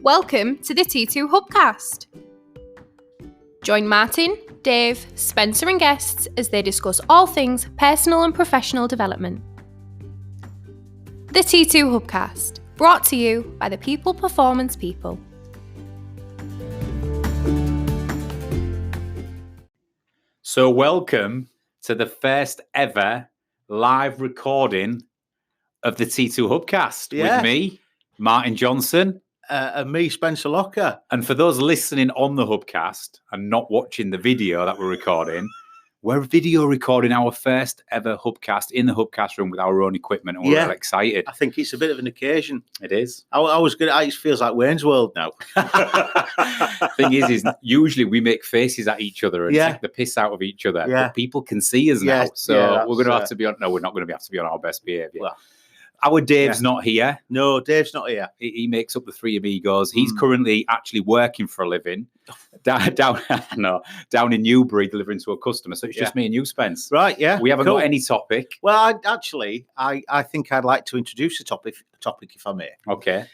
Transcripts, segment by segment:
Welcome to the T2 Hubcast. Join Martin, Dave, Spencer and guests as they discuss all things personal and professional development. The T2 Hubcast, brought to you by the People Performance People. So welcome to the first ever live recording of the T2 Hubcast with me, Martin Johnson. And me, Spencer Locker. And for those listening on the Hubcast and not watching the video that we're recording, we're video recording our first ever Hubcast in the Hubcast room with our own equipment, and we're excited. I think it's a bit of an occasion. It is. I was good. It feels like Wayne's World now. Thing is usually we make faces at each other and take the piss out of each other, but people can see us now. So we're going to have to be on. No, we're not going to have to be on our best behaviour. Well, our Dave's not here. No, Dave's not here. He makes up the three amigos. He's currently actually working for a living down in Newbury, delivering to a customer. So it's just me and you, Spence. Right, yeah. We haven't got any topic. Well, I think I'd like to introduce a topic if I may. Okay.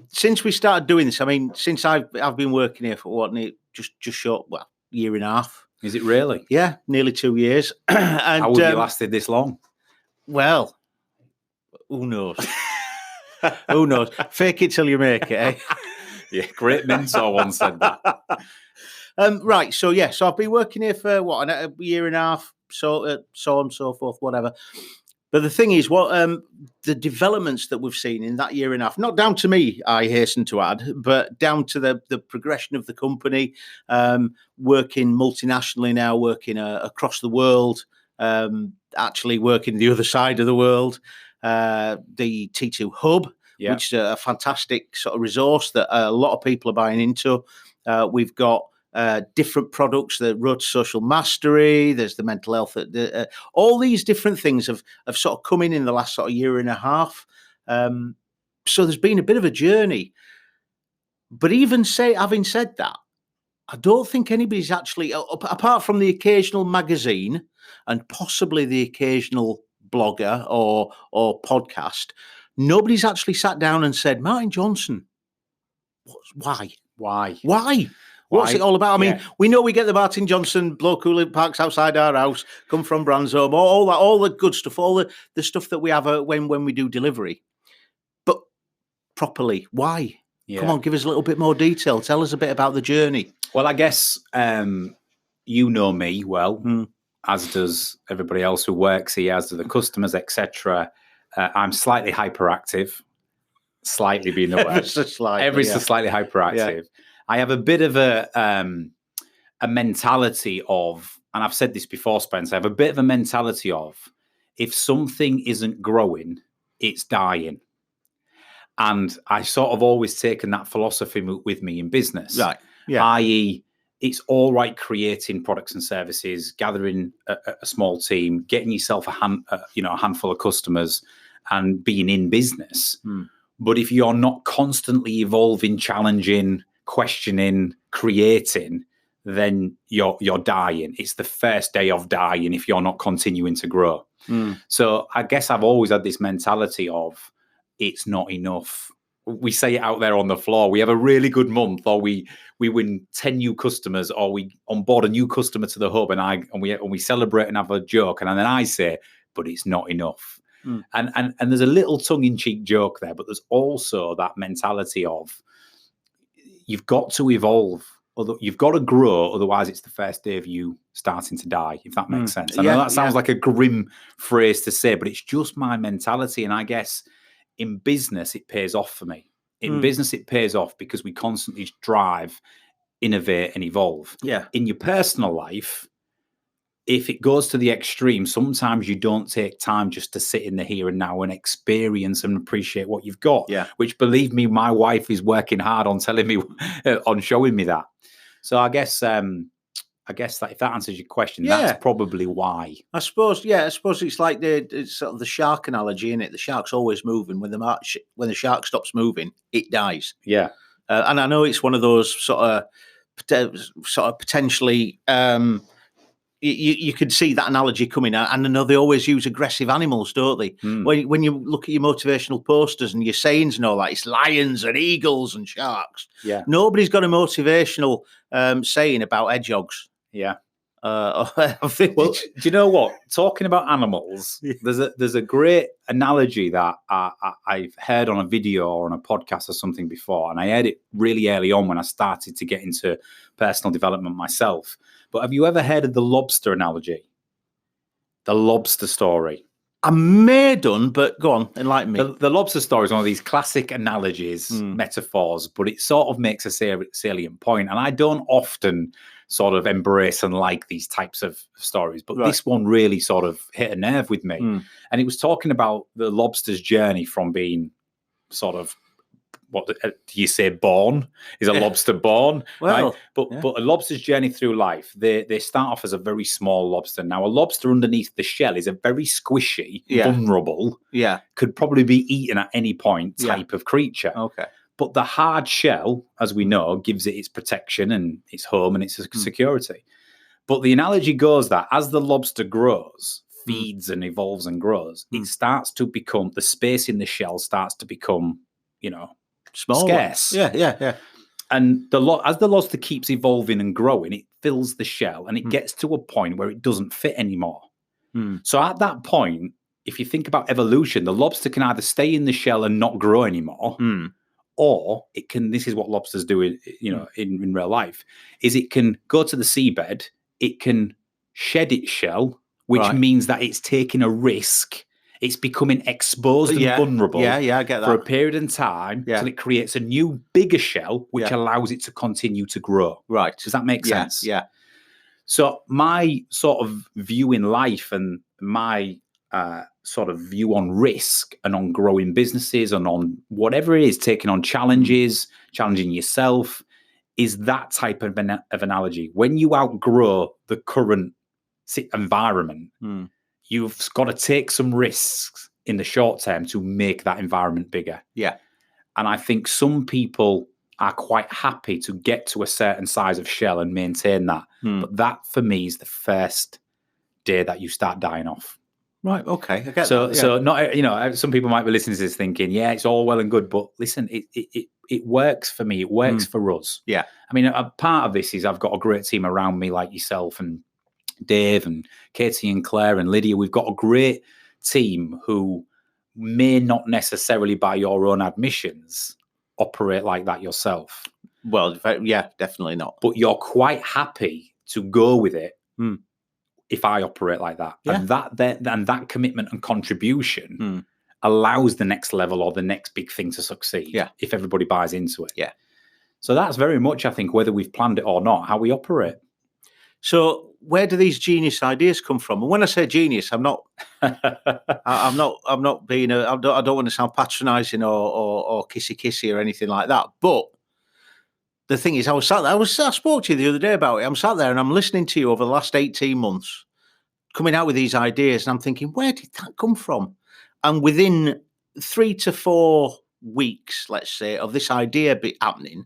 Since we started doing this, I mean, since I've been working here for just short, year and a half. Is it really? Yeah, nearly 2 years. And how have you lasted this long? Well, who knows? Who knows? Fake it till you make it, eh? Yeah, great mentor once said that. Right, so I've been working here for a year and a half, so on and so forth, whatever. But the thing is, the developments that we've seen in that year and a half, not down to me, I hasten to add, but down to the progression of the company, working multinationally now, working across the world, actually working the other side of the world. The T2 Hub, which is a fantastic sort of resource that a lot of people are buying into. We've got different products, the Road to Social Mastery, there's the mental health. All these different things have sort of come in the last sort of year and a half. So there's been a bit of a journey. But having said that, I don't think anybody's actually, apart from the occasional magazine and possibly the occasional blogger or podcast, nobody's actually sat down and said, Martin Johnson, why? What's it all about? I mean, we know we get the Martin Johnson bloke who parks outside our house, come from Bransome, all the good stuff, all the stuff that we have when we do delivery. But properly, why? Yeah. Come on, give us a little bit more detail. Tell us a bit about the journey. Well, I guess you know me well, as does everybody else who works here, as do the customers, etc. I'm slightly hyperactive, slightly being the word. Ever so slightly hyperactive. Yeah. I have a bit of a mentality of, and I've said this before, Spence, I have a bit of a mentality of, if something isn't growing, it's dying. And I sort of always taken that philosophy with me in business. Right. Yeah. I.e., it's all right creating products and services, gathering a small team, getting yourself a handful of customers and being in business. But if you're not constantly evolving, challenging, questioning, creating, then you're dying. It's the first day of dying if you're not continuing to grow. So I guess I've always had this mentality of it's not enough. We say it out there on the floor. We have a really good month, or we win 10 new customers, or we onboard a new customer to the hub, and we celebrate and have a joke, and then I say, but it's not enough. And there's a little tongue-in-cheek joke there, but there's also that mentality of you've got to evolve, you've got to grow, otherwise it's the first day of you starting to die, if that makes sense. I know that sounds like a grim phrase to say, but it's just my mentality, and I guess in business, it pays off for me. In business, it pays off because we constantly strive, innovate, and evolve. Yeah. In your personal life, if it goes to the extreme, sometimes you don't take time just to sit in the here and now and experience and appreciate what you've got. Yeah. Which, believe me, my wife is working hard on telling me, on showing me that. So I guess that if that answers your question, that's probably why. I suppose it's like it's sort of the shark analogy, isn't it? The shark's always moving. When the shark stops moving, it dies. Yeah. And I know it's one of those sort of potentially you could see that analogy coming out, and I know they always use aggressive animals, don't they? When you look at your motivational posters and your sayings and all that, it's lions and eagles and sharks. Yeah. Nobody's got a motivational saying about hedgehogs. Yeah. I think Well, do you know what? Talking about animals, there's a great analogy that I've heard on a video or on a podcast or something before, and I heard it really early on when I started to get into personal development myself. But have you ever heard of the lobster analogy? The lobster story? I may have done, but go on, enlighten me. The lobster story is one of these classic analogies, metaphors, but it sort of makes a salient point. And I don't often sort of embrace and like these types of stories, but this one really sort of hit a nerve with me. And it was talking about the lobster's journey from being sort of, what do you say, born? Is a lobster born? Well, right? But a lobster's journey through life, they start off as a very small lobster. Now, a lobster underneath the shell is a very squishy, vulnerable, could probably be eaten at any point type of creature. Okay. But the hard shell, as we know, gives it its protection and its home and its security. But the analogy goes that as the lobster grows, feeds and evolves and grows, it starts to become, the space in the shell starts to become, Small, scarce. Yeah. And as the lobster keeps evolving and growing, it fills the shell and it gets to a point where it doesn't fit anymore. So at that point, if you think about evolution, the lobster can either stay in the shell and not grow anymore, or it can, this is what lobsters do in real life, is it can go to the seabed, it can shed its shell, which means that it's taking a risk. It's becoming exposed and vulnerable I get that. for a period of time till it creates a new, bigger shell, which allows it to continue to grow. Right. Does that make sense? Yeah. So my sort of view in life and my sort of view on risk and on growing businesses and on whatever it is, taking on challenges, challenging yourself, is that type of analogy. When you outgrow the current environment, you've got to take some risks in the short term to make that environment bigger. Yeah. And I think some people are quite happy to get to a certain size of shell and maintain that. But that, for me, is the first day that you start dying off. Right. Okay. I get that. So not, some people might be listening to this thinking, yeah, it's all well and good, but listen, it works for me. It works for us. Yeah. I mean, a part of this is I've got a great team around me like yourself and Dave and Katie and Claire and Lydia. We've got a great team who may not necessarily, by your own admissions, operate like that yourself. Well, yeah, definitely not. But you're quite happy to go with it if I operate like that. Yeah. And that commitment and contribution allows the next level or the next big thing to succeed if everybody buys into it. Yeah. So that's very much, I think, whether we've planned it or not, how we operate. So where do these genius ideas come from? And when I say genius, I'm not being I don't want to sound patronizing or kissy or anything like that. But the thing is, I spoke to you the other day about it. I'm sat there and I'm listening to you over the last 18 months, coming out with these ideas. And I'm thinking, where did that come from? And within 3 to 4 weeks, let's say, of this idea happening,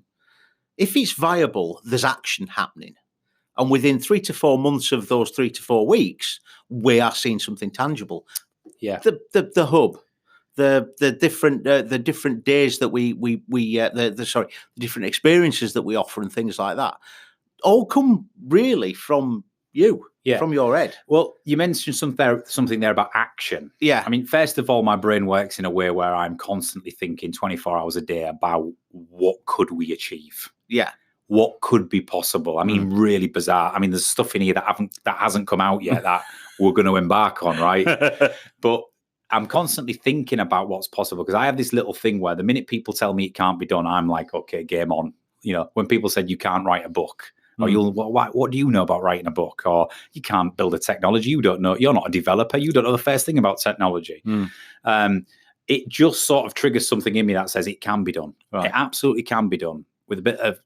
if it's viable, there's action happening. And within 3 to 4 months of those 3 to 4 weeks, we are seeing something tangible. Yeah. The hub, the different days that the different experiences that we offer and things like that, all come really from you, from your head. Well, you mentioned something there about action. Yeah. I mean, first of all, my brain works in a way where I'm constantly thinking 24 hours a day about what could we achieve. Yeah. What could be possible? I mean, really bizarre. I mean, there's stuff in here that hasn't come out yet that we're going to embark on, right? But I'm constantly thinking about what's possible because I have this little thing where the minute people tell me it can't be done, I'm like, okay, game on. When people said you can't write a book, or what do you know about writing a book? Or you can't build a technology, you don't know. You're not a developer. You don't know the first thing about technology. It just sort of triggers something in me that says it can be done. Right. It absolutely can be done with a bit of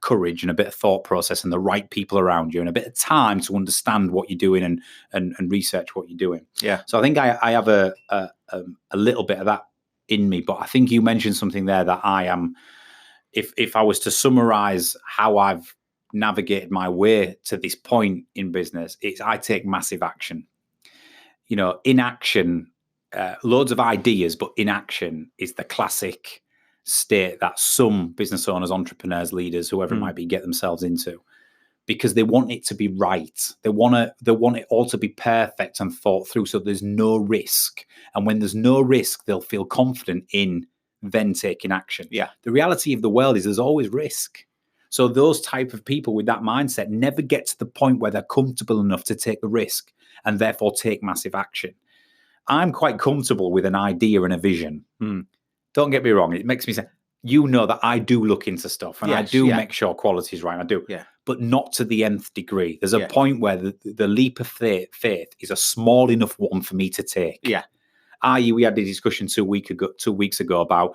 courage and a bit of thought process and the right people around you and a bit of time to understand what you're doing and research what you're doing. Yeah. So I think I have a little bit of that in me, but I think you mentioned something there that I am, if I was to summarize how I've navigated my way to this point in business, it's I take massive action. You know, inaction, loads of ideas, but inaction is the classic state that some business owners, entrepreneurs, leaders, whoever it might be, get themselves into, because they want it to be right. They want it all to be perfect and thought through, so there's no risk. And when there's no risk, they'll feel confident in then taking action. Yeah. The reality of the world is there's always risk. So those type of people with that mindset never get to the point where they're comfortable enough to take the risk and therefore take massive action. I'm quite comfortable with an idea and a vision. Don't get me wrong. It makes me say, you know that I do look into stuff and I do make sure quality is right. I do. Yeah. But not to the nth degree. There's a point where the leap of faith is a small enough one for me to take. Yeah. I.e., we had a discussion 2 weeks ago about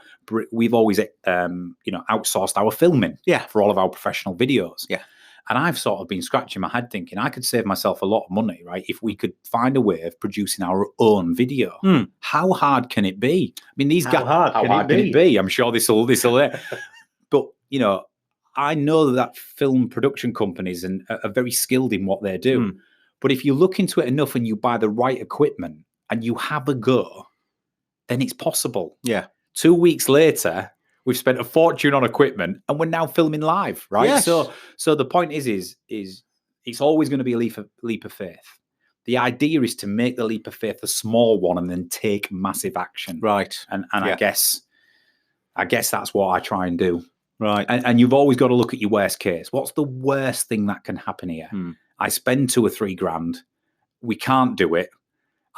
we've always outsourced our filming for all of our professional videos. Yeah. And I've sort of been scratching my head thinking I could save myself a lot of money, right, if we could find a way of producing our own video. How hard can it be? I mean, these guys, how hard can it be? I'm sure this'll but you know, I know that film production companies are very skilled in what they do. But if you look into it enough and you buy the right equipment and you have a go, then it's possible. Yeah. 2 weeks later, we've spent a fortune on equipment and we're now filming live, right? Yes. So the point is it's always going to be a leap of faith. The idea is to make the leap of faith a small one and then take massive action. Right. And I guess that's what I try and do. Right. And you've always got to look at your worst case. What's the worst thing that can happen here? I spend 2 or 3 grand. We can't do it.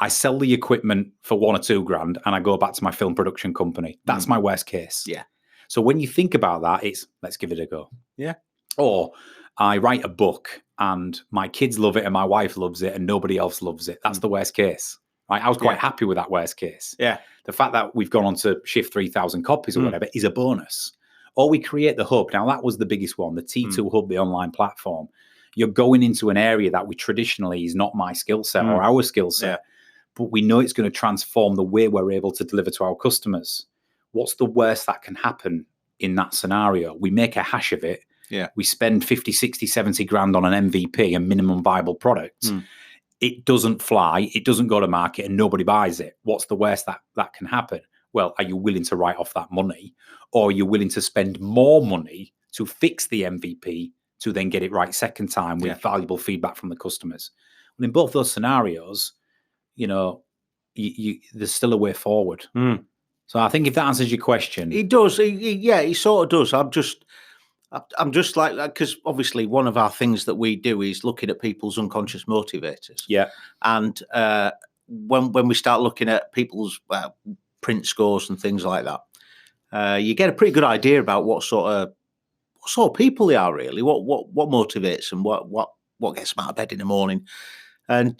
I sell the equipment for 1 or 2 grand and I go back to my film production company. That's my worst case. Yeah. So when you think about that, it's let's give it a go. Yeah. Or I write a book and my kids love it and my wife loves it and nobody else loves it. That's the worst case. Right? I was quite happy with that worst case. Yeah. The fact that we've gone on to shift 3,000 copies or whatever is a bonus. Or we create the hub. Now that was the biggest one, the T2 Hub, the online platform. You're going into an area that we traditionally is not my skill set or our skill set, but we know it's going to transform the way we're able to deliver to our customers. What's the worst that can happen in that scenario? We make a hash of it. Yeah. We spend 50, 60, 70 grand on an MVP, a minimum viable product. It doesn't fly. It doesn't go to market and nobody buys it. What's the worst that can happen? Well, are you willing to write off that money? Or are you willing to spend more money to fix the MVP to then get it right second time with valuable feedback from the customers? Well, in both those scenarios, you know, there's still a way forward. So I think if that answers your question. It does. He sort of does. I'm just like, because obviously one of our things that we do is looking at people's unconscious motivators. Yeah. And when we start looking at people's print scores and things like that, you get a pretty good idea about what sort of people they are really, what motivates them, what gets them out of bed in the morning. And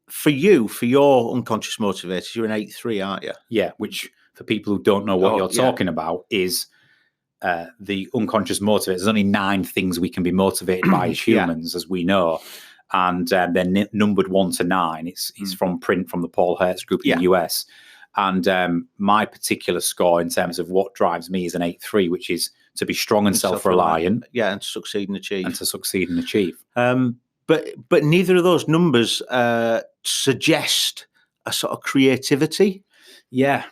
for your unconscious motivators, you're an 8-3, aren't you? Yeah, which for people who don't know what you're talking about is the unconscious motivators. There's only 9 things we can be motivated by as humans, as we know. And they're numbered 1 to 9. It's from print from the Paul Hertz Group in the US. And my particular score in terms of what drives me is an 8-3, which is to be strong and self-reliant. Yeah, and to succeed and achieve. But neither of those numbers suggest a sort of creativity. Yeah.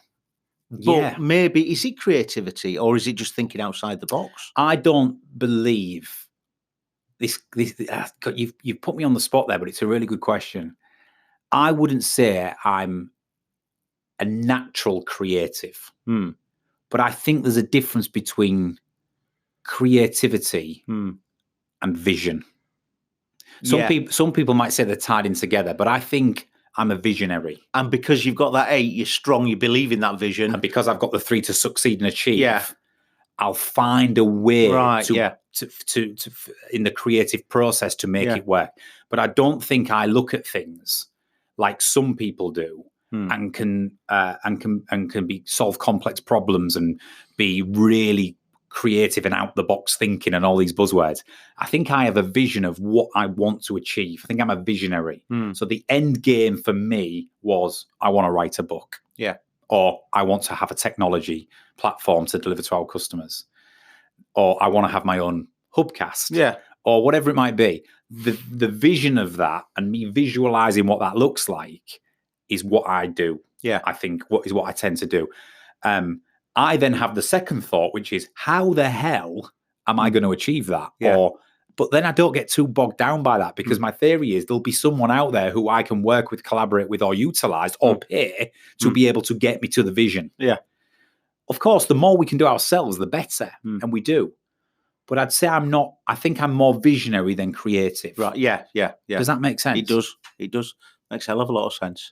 But maybe, is it creativity or is it just thinking outside the box? I don't believe this you've put me on the spot there, but it's a really good question. I wouldn't say I'm a natural creative, but I think there's a difference between creativity and vision. Some people might say they're tied in together, but I think I'm a visionary. And because you've got that 8, you're strong, you believe in that vision. And because I've got the 3 to succeed and achieve, I'll find a way to in the creative process to make it work. But I don't think I look at things like some people do and can be solve complex problems and be really creative and out the box thinking and all these buzzwords. I think I have a vision of what I want to achieve. I think I'm a visionary. So the end game for me was I want to write a book. Yeah. Or I want to have a technology platform to deliver to our customers. Or I want to have my own Hubcast, Yeah. or whatever it might be, the vision of that and me visualizing what that looks like is what I do. Yeah. I think what I tend to do. I then have the second thought, which is how the hell am I going to achieve that? Yeah. But then I don't get too bogged down by that, because my theory is there'll be someone out there who I can work with, collaborate with, or utilize or pay to be able to get me to the vision. Yeah. Of course, the more we can do ourselves, the better. And we do. But I'd say I think I'm more visionary than creative. Right. Yeah. Does that make sense? It does. Makes a hell of a lot of sense.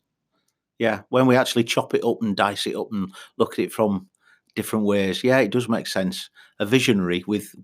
Yeah. When we actually chop it up and dice it up and look at it from different ways, yeah, it does make sense. A visionary with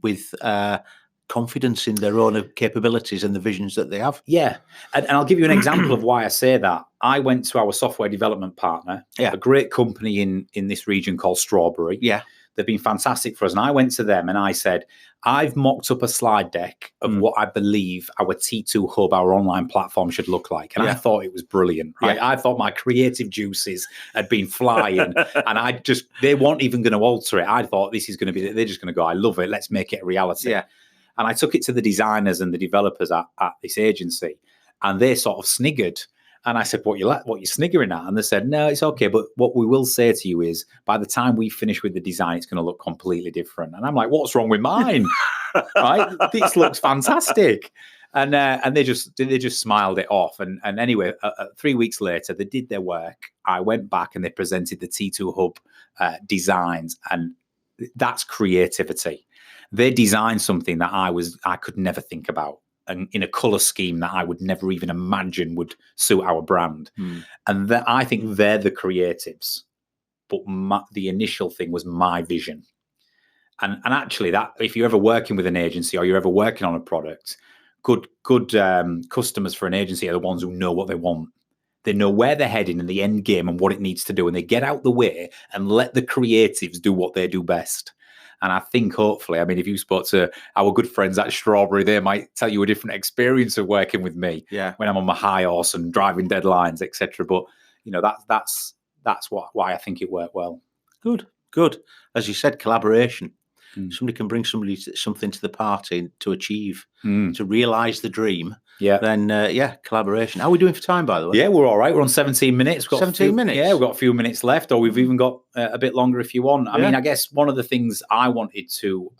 confidence in their own capabilities and the visions that they have. Yeah. And I'll give you an example of why I say that. I went to our software development partner, a great company in this region called Strawberry. Yeah. They've been fantastic for us. And I went to them and I said, I've mocked up a slide deck of what I believe our T2 Hub, our online platform, should look like. And I thought it was brilliant, right? Yeah. I thought my creative juices had been flying and they weren't even going to alter it. I thought this is going to be, they're just going to go, I love it. Let's make it a reality. Yeah. And I took it to the designers and the developers at this agency, and they sort of sniggered. And I said, what you sniggering at? And they said, no, it's okay. But what we will say to you is by the time we finish with the design, it's going to look completely different. And I'm like, what's wrong with mine? Right? This looks fantastic. And they just smiled it off. And anyway, 3 weeks later, they did their work. I went back and they presented the T2 Hub designs. And that's creativity. They designed something that I could never think about, and in a color scheme that I would never even imagine would suit our brand. And I think they're the creatives. But the initial thing was my vision. And actually, that if you're ever working with an agency or you're ever working on a product, good customers for an agency are the ones who know what they want. They know where they're heading in the end game and what it needs to do, and they get out the way and let the creatives do what they do best. And I think hopefully, I mean, if you spoke to our good friends at Strawberry, they might tell you a different experience of working with me when I'm on my high horse and driving deadlines, etc. But that's why I think it worked well. Good. As you said, collaboration. Somebody can bring something to the party to achieve, to realise the dream. Yeah. Then, collaboration. How are we doing for time, by the way? Yeah, we're all right. We're on 17 minutes. We've got 17 minutes? Yeah, we've got a few minutes left, or we've even got a bit longer if you want. I mean, I guess one of the things I wanted to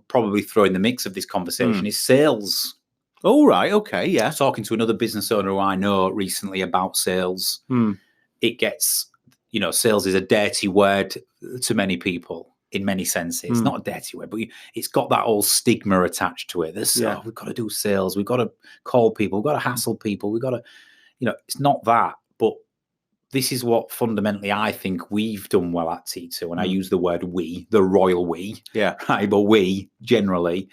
probably throw in the mix of this conversation is sales. Oh, right. Okay, yeah. Talking to another business owner who I know recently about sales, it gets, sales is a dirty word to many people. In many senses, it's not a dirty word, but it's got that old stigma attached to it. We've got to do sales, we've got to call people, we've got to hassle people, we've got to, it's not that. But this is what fundamentally I think we've done well at T2. And I use the word we, the royal we. Yeah. Right. But we generally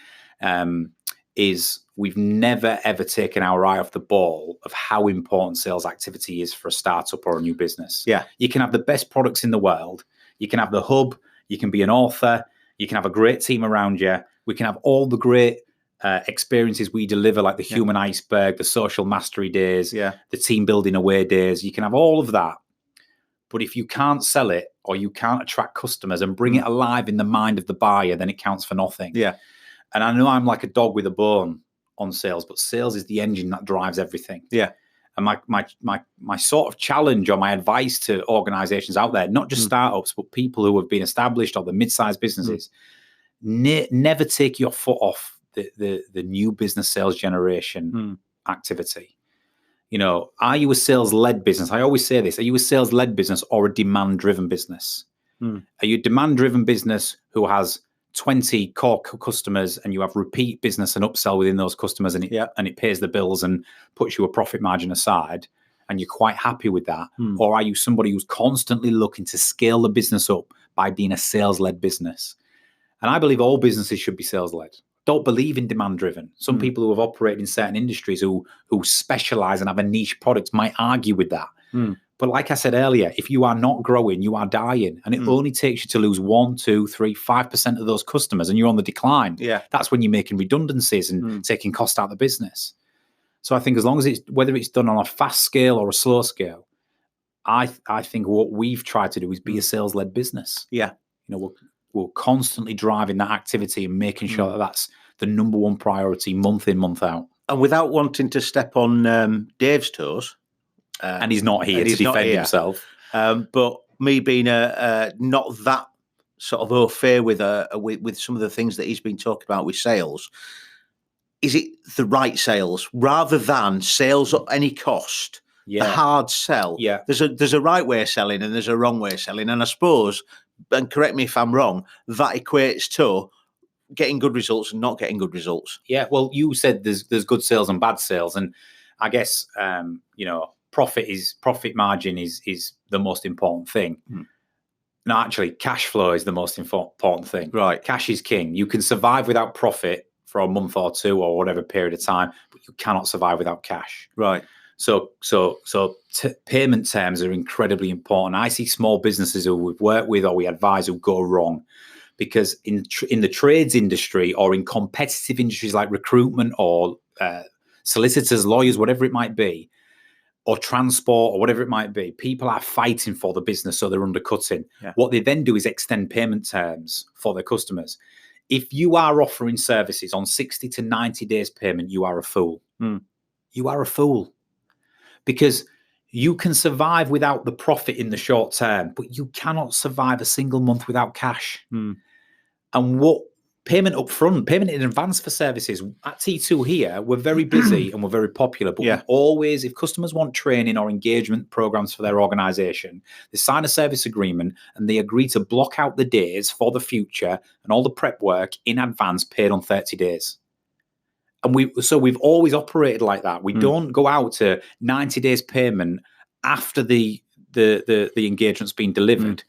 is we've never, ever taken our eye off the ball of how important sales activity is for a startup or a new business. Yeah. You can have the best products in the world. You can have the hub. You can be an author. You can have a great team around you. We can have all the great experiences we deliver, like the human iceberg, the social mastery days, the team building away days. You can have all of that. But if you can't sell it or you can't attract customers and bring it alive in the mind of the buyer, then it counts for nothing. Yeah. And I know I'm like a dog with a bone on sales, but sales is the engine that drives everything. Yeah. And my sort of challenge or my advice to organizations out there, not just startups, but people who have been established or the mid-sized businesses, never take your foot off the new business sales generation activity. Are you a sales-led business? I always say this. Are you a sales-led business or a demand-driven business? Are you a demand-driven business who has 20 core customers and you have repeat business and upsell within those customers and it pays the bills and puts you a profit margin aside and you're quite happy with that? Or are you somebody who's constantly looking to scale the business up by being a sales-led business? And I believe all businesses should be sales-led. Don't believe in demand-driven. Some people who have operated in certain industries who specialize and have a niche product might argue with that. But like I said earlier, if you are not growing, you are dying. And it only takes you to lose 1, 2, 3, 5% of those customers and you're on the decline. Yeah. That's when you're making redundancies and taking cost out of the business. So I think as long as whether it's done on a fast scale or a slow scale, I think what we've tried to do is be a sales-led business. Yeah. we're constantly driving that activity and making sure that that's the number one priority month in, month out. And without wanting to step on Dave's toes, And he's not here and to he's not defend here. himself. But me being not that sort of au fait with some of the things that he's been talking about with sales, is it the right sales rather than sales at any cost? Yeah. The hard sell. Yeah. There's a right way of selling and there's a wrong way of selling. And I suppose, and correct me if I'm wrong, that equates to getting good results and not getting good results. Yeah. Well, you said there's good sales and bad sales. And I guess, profit margin is the most important thing. No, actually, cash flow is the most important thing. Right. Cash is king. You can survive without profit for a month or two or whatever period of time, but you cannot survive without cash. Right. So payment terms are incredibly important. I see small businesses who we've worked with or we advise who go wrong because in the trades industry or in competitive industries like recruitment or solicitors, lawyers, whatever it might be, or transport or whatever it might be, people are fighting for the business, so they're undercutting. Yeah. What they then do is extend payment terms for their customers. If you are offering services on 60 to 90 days payment, you are a fool. You are a fool. Because you can survive without the profit in the short term, but you cannot survive a single month without cash. And what payment up front, payment in advance for services at T2 here, we're very busy and we're very popular, but we always, if customers want training or engagement programs for their organization, they sign a service agreement and they agree to block out the days for the future and all the prep work in advance paid on 30 days. And we've always operated like that. We don't go out to 90 days payment after the engagement's been delivered,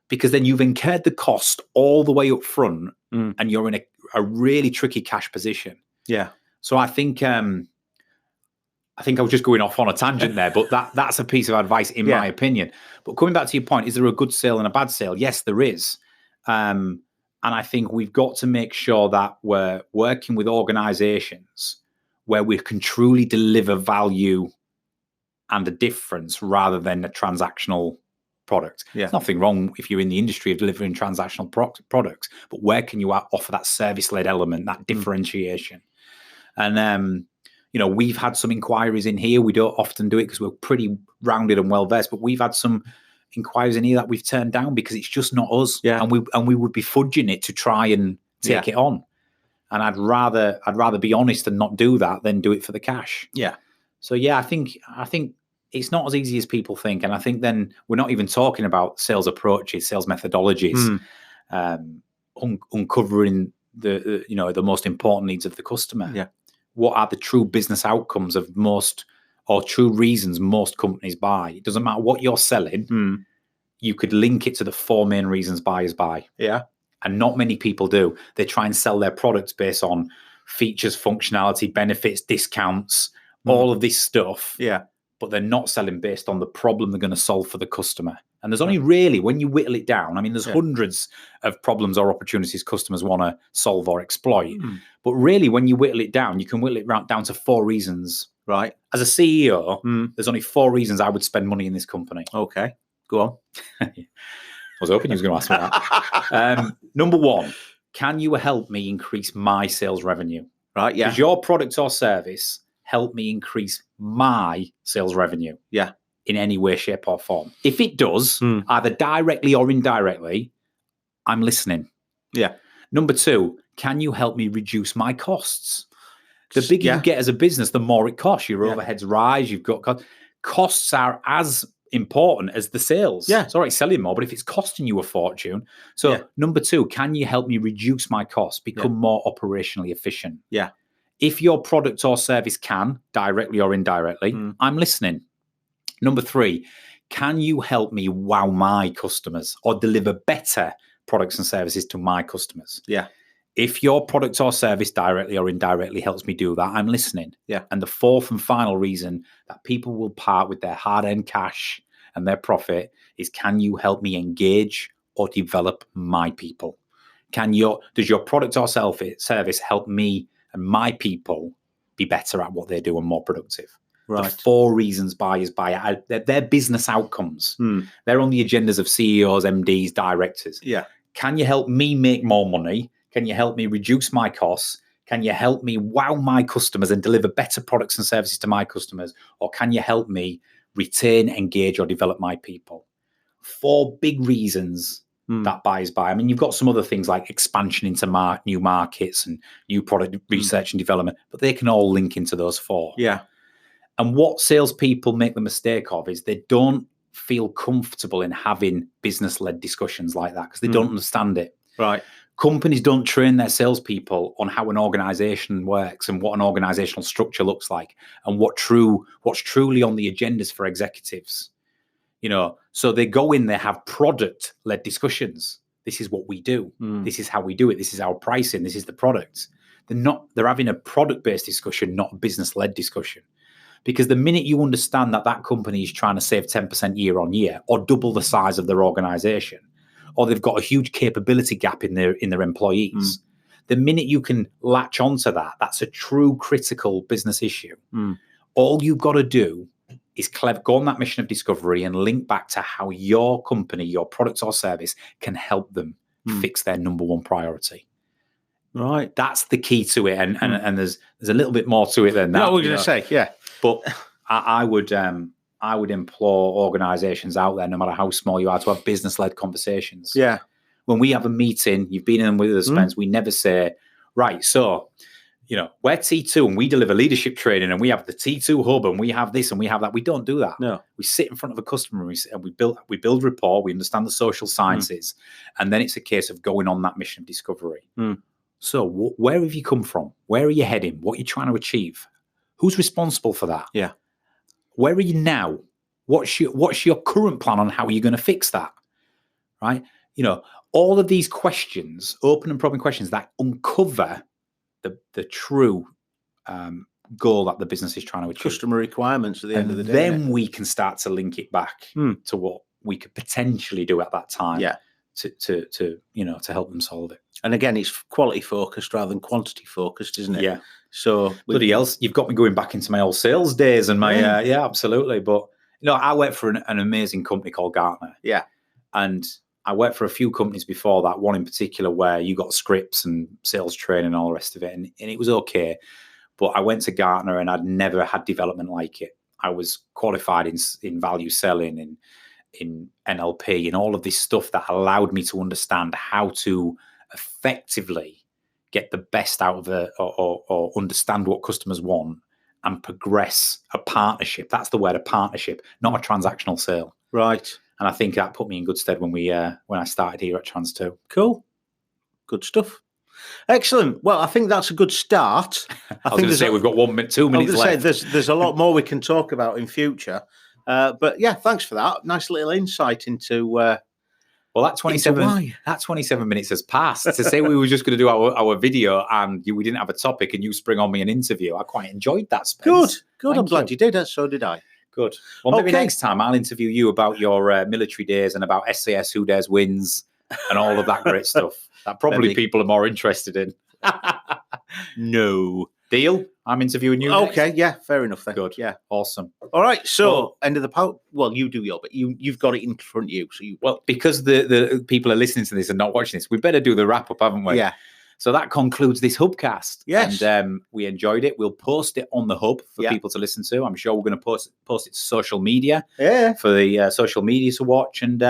because then you've incurred the cost all the way up front and you're in a really tricky cash position. Yeah. So I think I was just going off on a tangent there, but that's a piece of advice in my opinion. But coming back to your point, is there a good sale and a bad sale? Yes, there is. And I think we've got to make sure that we're working with organizations where we can truly deliver value and a difference rather than a transactional product. There's nothing wrong if you're in the industry of delivering transactional products, but where can you offer that service-led element, that differentiation? And, we've had some inquiries in here. We don't often do it because we're pretty rounded and well-versed, but we've had some inquiries in here that we've turned down because it's just not us. And we would be fudging it to try and take it on. And I'd rather be honest and not do that than do it for the cash. Yeah. So I think it's not as easy as people think. And I think then we're not even talking about sales approaches, sales methodologies, uncovering the most important needs of the customer. Yeah. What are the true business outcomes of true reasons most companies buy? It doesn't matter what you're selling. You could link it to the 4 main reasons buyers buy. Yeah. And not many people do. They try and sell their products based on features, functionality, benefits, discounts, all of this stuff. Yeah. But they're not selling based on the problem they're going to solve for the customer. And there's only really, when you whittle it down, there's hundreds of problems or opportunities customers want to solve or exploit. But really, when you whittle it down, you can whittle it down to 4 reasons. Right. As a CEO, there's only 4 reasons I would spend money in this company. Okay. Go on. I was hoping you were going to ask me that. Number 1, can you help me increase my sales revenue? Right. Yeah. Does your product or service help me increase my sales revenue? Yeah. In any way, shape, or form. If it does, either directly or indirectly, I'm listening. Yeah. Number 2, can you help me reduce my costs? The bigger you get as a business, the more it costs. Your overheads rise. You've got costs are as important as the sales. Yeah. It's all right selling more, but if it's costing you a fortune. So number 2, can you help me reduce my costs, become more operationally efficient? Yeah. If your product or service can, directly or indirectly, I'm listening. Number 3, can you help me wow my customers or deliver better products and services to my customers? Yeah. If your product or service directly or indirectly helps me do that, I'm listening. Yeah. And the 4th and final reason that people will part with their hard-earned cash and their profit is, can you help me engage or develop my people? Does your product or service help me and my people be better at what they do and more productive? Right. The 4 reasons buyers buy, they're business outcomes. They're on the agendas of CEOs, MDs, directors. Yeah. Can you help me make more money? Can you help me reduce my costs? Can you help me wow my customers and deliver better products and services to my customers? Or can you help me retain, engage, or develop my people? 4 big reasons that buyers buy. I mean, you've got some other things like expansion into new markets and new product research and development, but they can all link into those 4. Yeah. And what salespeople make the mistake of is they don't feel comfortable in having business-led discussions like that because they don't understand it. Right. Companies don't train their salespeople on how an organization works and what an organizational structure looks like and what's truly on the agendas for executives. So they go in, they have product-led discussions. This is what we do. This is how we do it. This is our pricing. This is the product. They're having a product-based discussion, not a business-led discussion. Because the minute you understand that company is trying to save 10% year on year or double the size of their organization, or they've got a huge capability gap in their employees, the minute you can latch onto that's a true critical business issue. All you've got to do is go on that mission of discovery and link back to how your company, your product or service can help them fix their number one priority. Right. That's the key to it. And there's a little bit more to it than that. What we're going to say, yeah. But I would implore organizations out there, no matter how small you are, to have business-led conversations. Yeah. When we have a meeting, you've been in them with us, Spence, we never say, right, so, we're T2 and we deliver leadership training and we have the T2 hub and we have this and we have that. We don't do that. No. We sit in front of a customer and we build rapport, we understand the social sciences, and then it's a case of going on that mission of discovery. So where have you come from? Where are you heading? What are you trying to achieve? Who's responsible for that? Yeah. Where are you now? What's your current plan on how you're going to fix that? Right? All of these questions, open and probing questions that uncover the true goal that the business is trying to achieve. Customer requirements at the end of the day. Then we can start to link it back to what we could potentially do at that time. Yeah. To help them solve it. And again, it's quality focused rather than quantity focused, isn't it? Yeah. So bloody else, you've got me going back into my old sales days and my absolutely. But I worked for an amazing company called Gartner. Yeah. And I worked for a few companies before that, one in particular where you got scripts and sales training and all the rest of it. And it was okay. But I went to Gartner and I'd never had development like it. I was qualified in value selling, in NLP and all of this stuff that allowed me to understand how to effectively get the best out of or understand what customers want and progress a partnership. That's the word, a partnership, not a transactional sale. Right. And I think that put me in good stead when I started here at Trans2. Cool. Good stuff. Excellent. Well, I think that's a good start. I was going to say we've got 2 minutes left. There's a lot more we can talk about in future. But yeah, thanks for that. Nice little insight into. Well, that 27 minutes has passed. To say we were just going to do our video and we didn't have a topic and you spring on me an interview, I quite enjoyed that, Spence. Good. I'm glad you did. So did I. Good. Well, maybe next time I'll interview you about your military days and about SAS Who Dares Wins and all of that great stuff. That probably people are more interested in. No. Deal? I'm interviewing you next. Okay, yeah, fair enough then. Good. Yeah. Awesome. All right, so end of the post. Well, you do your bit. You've got it in front of you. Well, because the people are listening to this and not watching this, we better do the wrap up, haven't we? Yeah. So that concludes this Hubcast. Yes. And we enjoyed it. We'll post it on the Hub for people to listen to. I'm sure we're going to post it to social media for the social media to watch. And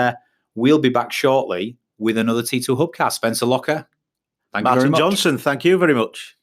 we'll be back shortly with another T2 Hubcast. Spencer Locker, thank you very much. Martin Johnson, thank you very much.